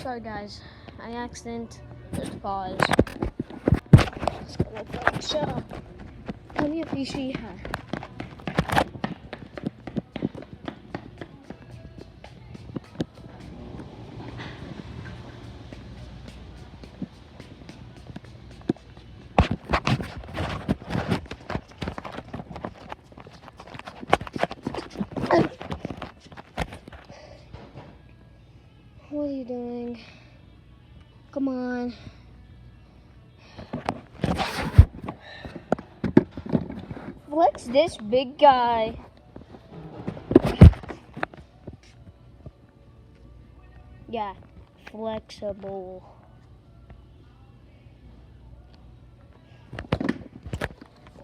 Sorry guys, I accident. Just pause. Let's go look for the show. Tell me if you see her. What are you doing? Come on. Flex this big guy. Yeah, flexible.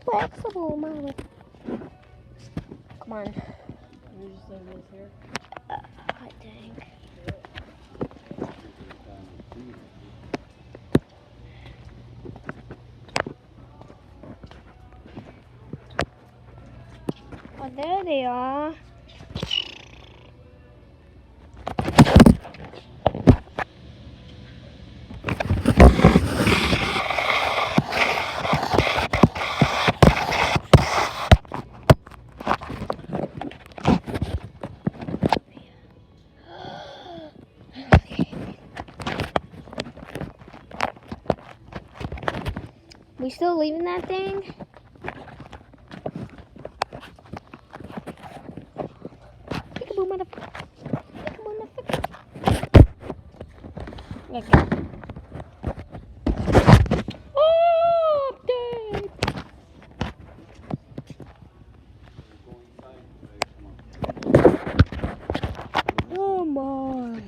Flexible, mama. Come on. You just leave this here? I think. Oh, there they are. We still leaving that thing? Peekaboo, motherfucker. Peekaboo, motherfucker. Okay. Oh, dang. Come on.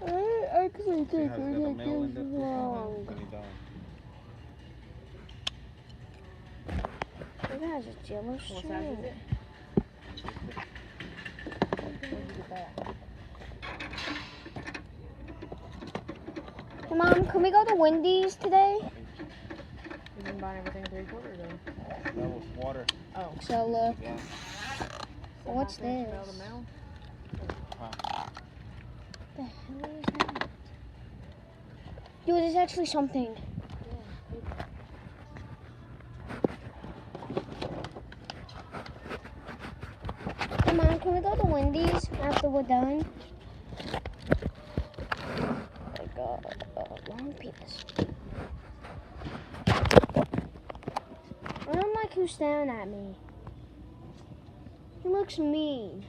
I actually think we're doing this wrong. It has a jello What size is it? Hey, Mom, can we go to Wendy's today? You been buying everything 3/4 though? That was water. Oh. So, Yeah. what's this? Smell the mail? The hell is that? Yo, there's actually something. Come on, can we go to Wendy's after we're done? Like a long piece. I don't like who's staring at me. He looks mean.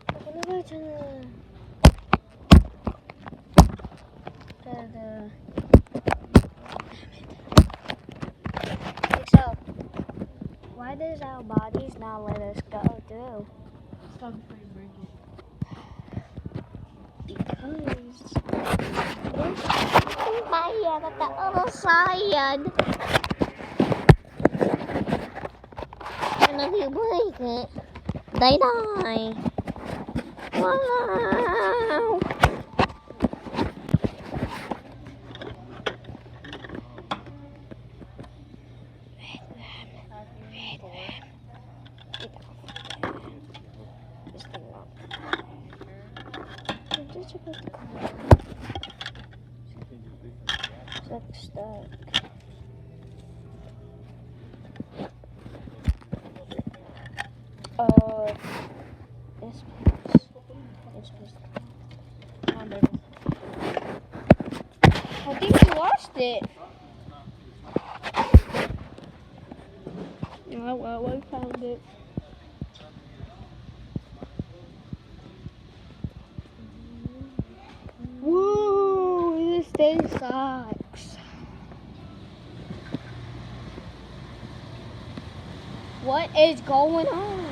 I'm gonna go to the so why does our bodies not let us go through? Stop before you break it. Because bayad at the other side. And if you break it, they die. Wow. Stuck. This place. Come on, baby. I think you lost it. Oh, well, I found it. Woo! This thing sucks. What is going on?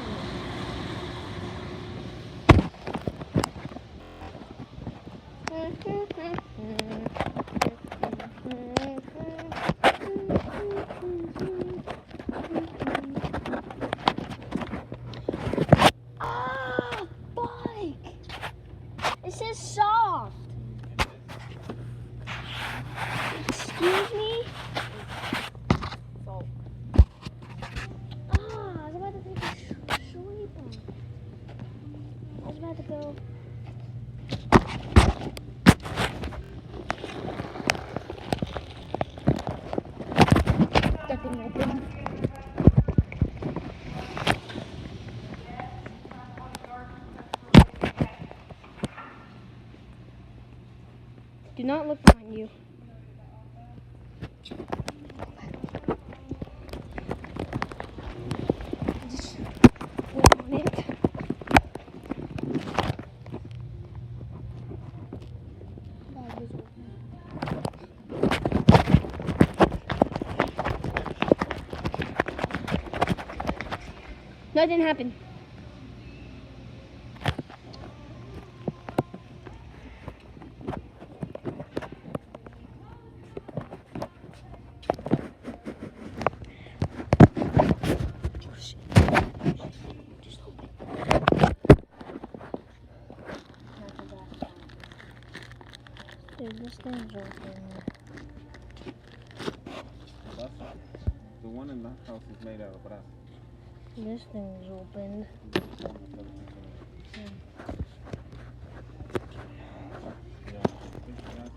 Ah, bike! It says soft. Excuse me? Salt. Ah, I was about to take a go. That thing open. Do not look behind you. Just walk on it. Bag is open. Nothing happened. Dude, this thing's open. The one in the house is made out of brass. This thing's open.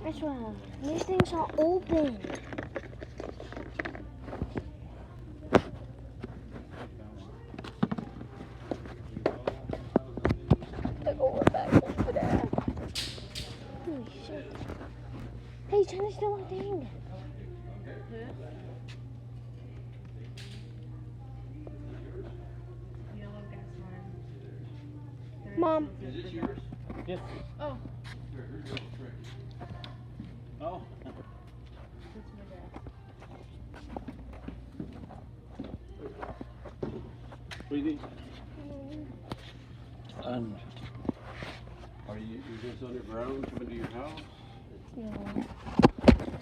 That's why these things are open. Go back over there. Holy shit. Hey, trying to steal our thing. Yellow gas line. Mom. Is it yours? Yes. Oh. Oh. That's my dad. Really? And are you just underground coming to your house? No.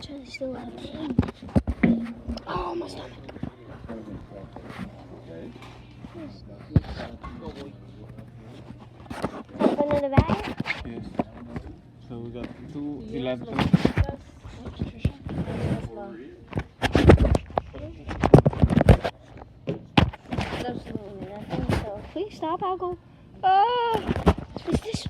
Trying to steal our thing. Oh, my stomach. Okay. Open in the bag? Yes. So we got two Yes, 11. los chicas. Patricia. Absolutely nothing. So please stop. I'll go. Oh, is this?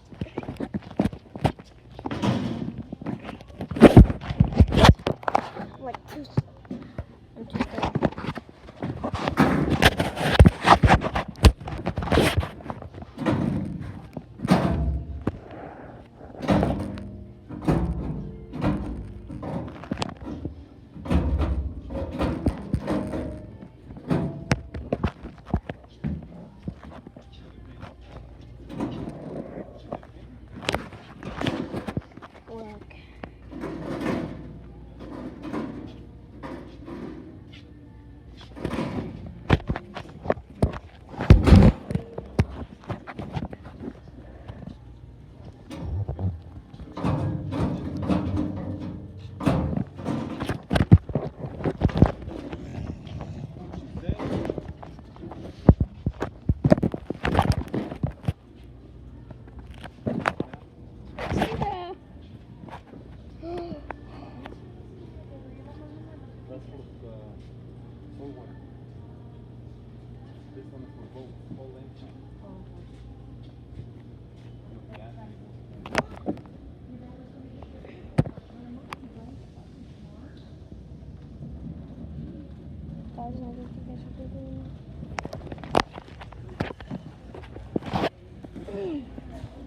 What? I'm too scared. Look. See there. That's for the full one. This one is for full length. Guys, I don't think I should do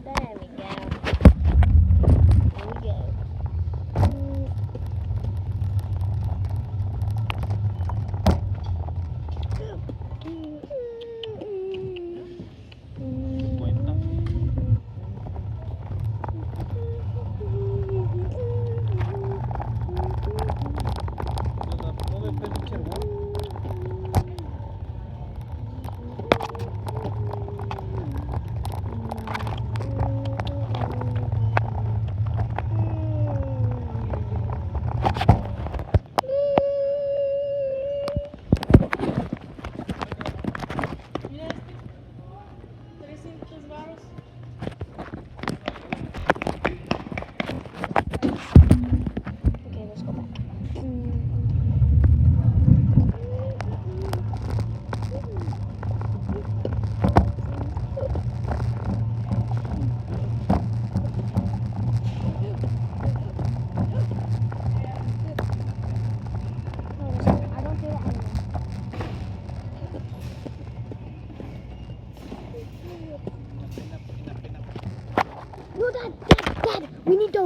There we go. There we go. No le puedes echar agua.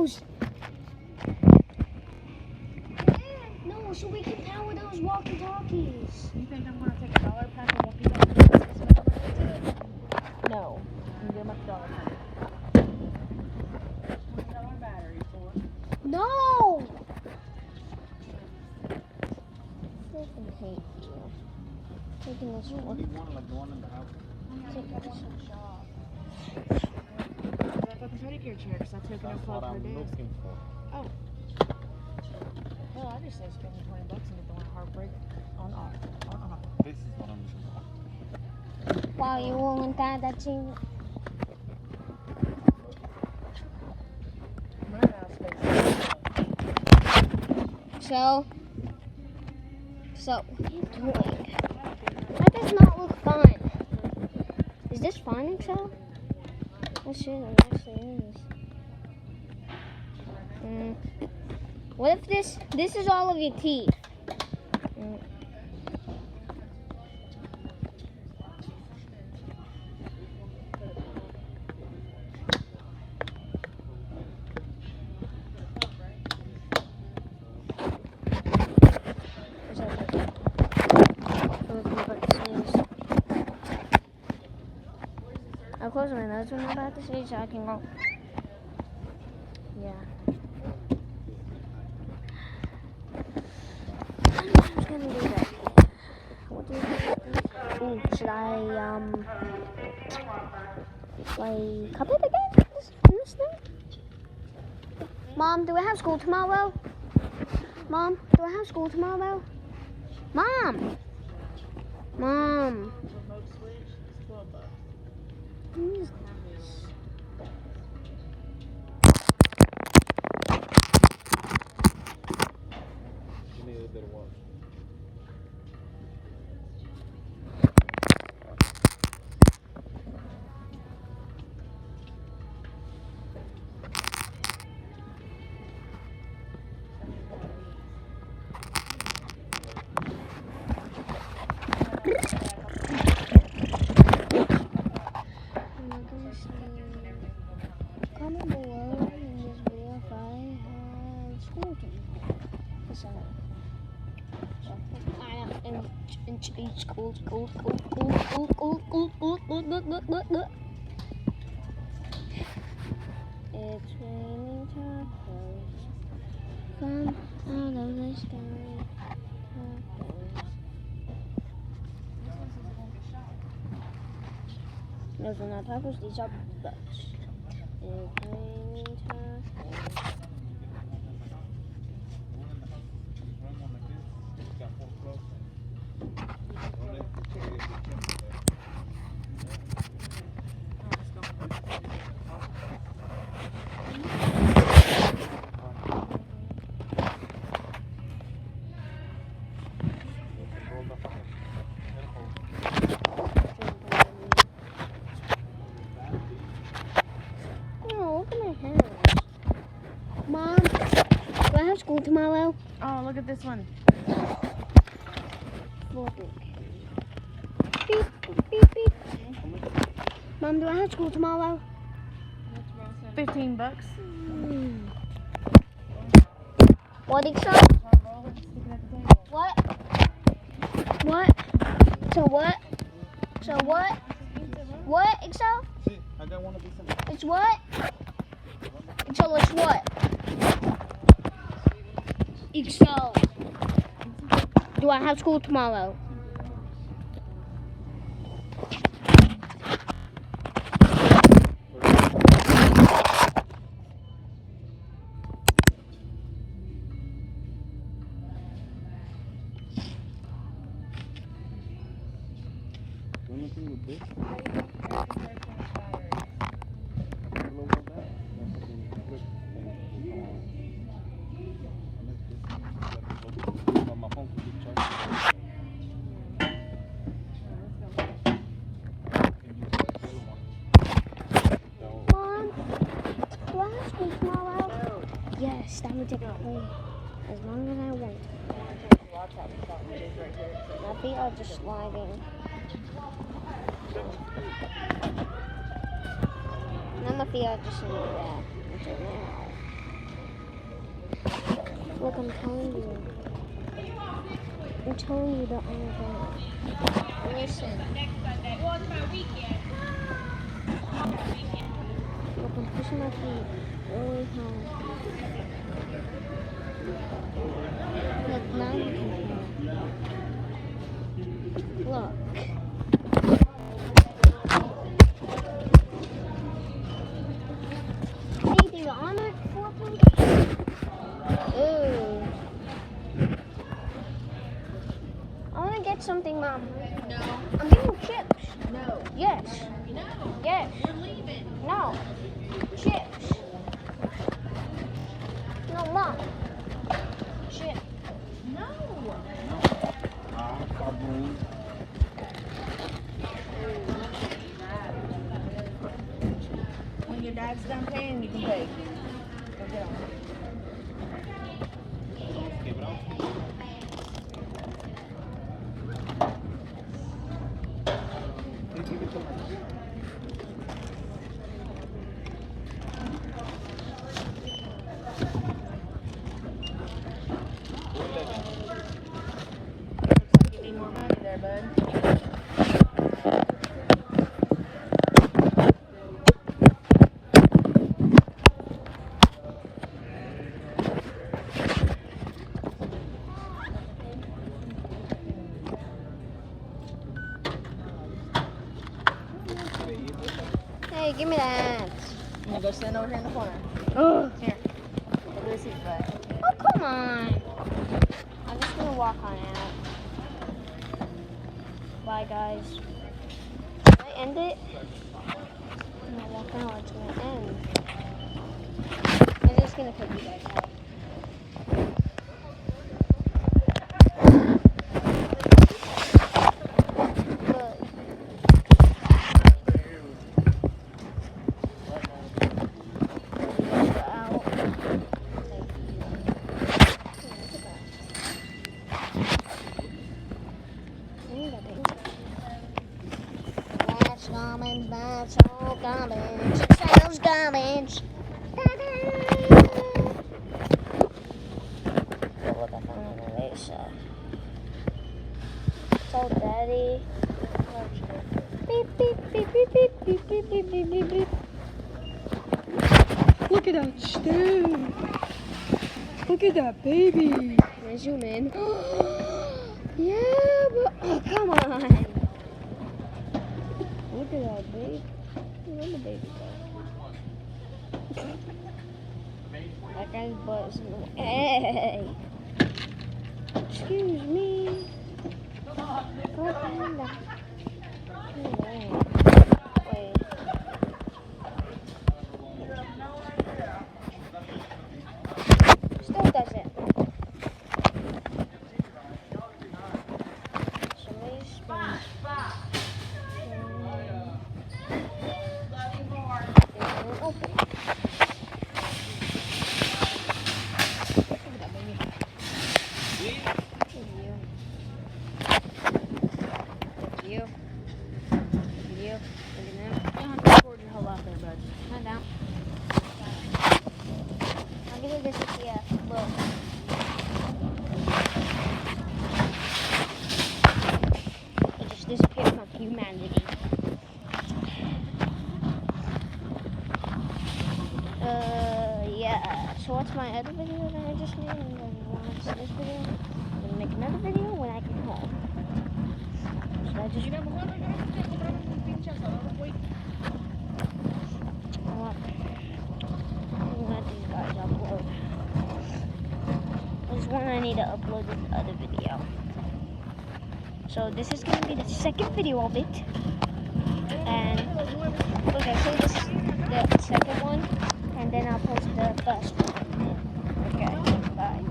those. No, so we can power those walkie-talkies. You think I'm gonna take $1 pack of walkie-talkies? No. I'm gonna give my $1 pack. $20 battery for. No! I freaking hate you. Taking this one. What do you want, like the one in the house? Taking this one. I got the pedicure chair because I took it That's and what for I'm days. looking for. Well, I just say spend the $20 and get the one heartbreak on off. This is what I'm looking for. Wow, you want that thing? I'm running out of space. So, what are you doing? That does not look fun. Is this fun, Excel? Oh shit, it actually is. What if this is all of your teeth? I'll close my nose when I'm about to say so I can go. Yeah. I'm just gonna do that. What do you think? Ooh, should I play Cuphead again? This thing? Mom, do I have school tomorrow? Mom, do I have school tomorrow? Mom! Mom! Remote switch is $12. Who is this? You need a bit of water. Comment below in this video if I had school tomorrow. Because it's raining tacos from out of the sky. Tacos. Those are not tacos, these are butts. It's raining tacos. Oh, look at my hands. Mom, do I have school tomorrow? Oh, look at this one. Beep, beep, beep. Mom, do I have school tomorrow? $15. What, Excel? What? What? So what? So what? What, Excel? See, I got one of these. It's what? Excel, it's what? Excel. Do I have school tomorrow? Anything with this? My phone could be charged. Mom, do I have school tomorrow? Yes, that would take a play. As long as I want. My feet are just sliding. Now my feet are just in the back until now. Look, I'm telling you. I'm telling you that I'm going. Listen. Look, I'm pushing my feet really hard. Look, now you can feel. Look. Baby, you're on it 4 points. Ooh. I want to get something, Mom. No. I'm getting chips. No. Yes. No. Yes. We're leaving. No. Chips. No, Mom. Chips. No. When your dad's done paying, you can pay. Go get 'em. Looks like you need more money there, bud. Hey, give me that. I'm gonna go stand over here in the corner. Ugh. Here. Look at this seat, bud. Oh, come on. I'm just gonna walk on out. Bye, guys. Can I end it? I'm gonna walk out. It's gonna end. I'm just gonna put you guys out. Look. Out. That's garbage, that's all garbage. Sounds garbage. Look, I found an eraser. So, Daddy. Beep, beep, beep, beep, beep, beep, beep, beep, beep, beep, beep. Look at that stain. Look at that baby. Can I zoom in? Yeah, but oh, come on. Look at that baby. Where'd the baby go? That guy's butt is in the way. Hey! Excuse me. Go panda. Wait. Still doesn't. Somebody's spinning. Open. Hand down. I'll give you this here. Look. It just disappeared from humanity. Yeah. So what's my other video that I just made? And then watch this video. I'm gonna make another video when I get home. So I just let these guys upload. There's one I need to upload this other video. So this is gonna be the second video of it. And okay, so this is the second one, and then I'll post the first one. Okay, bye.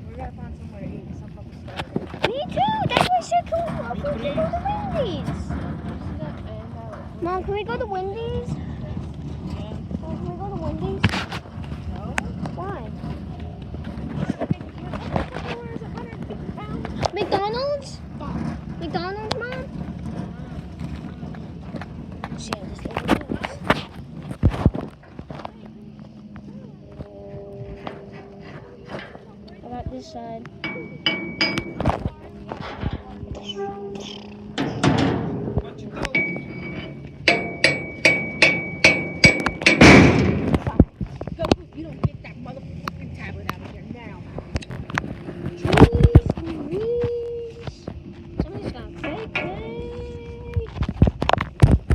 We gotta find somewhere to eat. Some fucking stuff. Me too. That's why I said go to Wendy's. Mom, can we go to Wendy's? Mom, can we go to Wendy's? No. Why? McDonald's? McDonald's, Mom? See, I just opened it. side. What you doing? Go, you don't get that motherfucking tablet out of here now. Jeez Louise. Somebody's gonna fake me.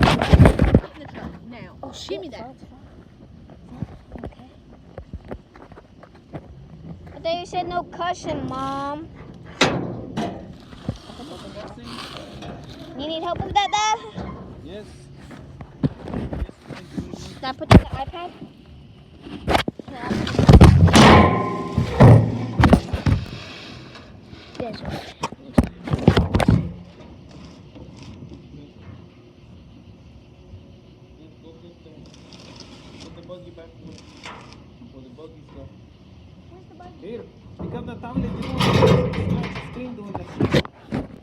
Get in the truck now. Oh, shit. Give me that. Okay. I thought you said no cussing, Mom. You need help with that, Dad? Yes. Did I put you on the iPad? Yeah. This one. Go get the buggy back where the buggies go. Here, pick up the tablet. You know, screen doing that shit.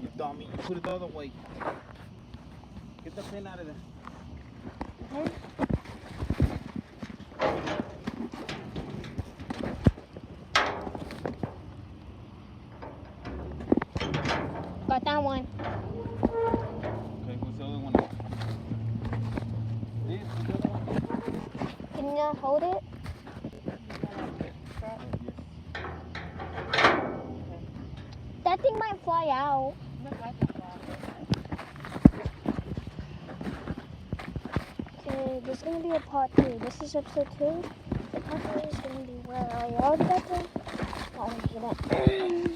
You dummy. Put it the other way. Get the pen out of there. Got that one. Okay, what's the other one? This, what's the other one? Can you hold it? That thing might fly out. Okay, there's gonna be a part 2. This is episode 2. The part 3 is gonna be where I already got to. Oh, get it.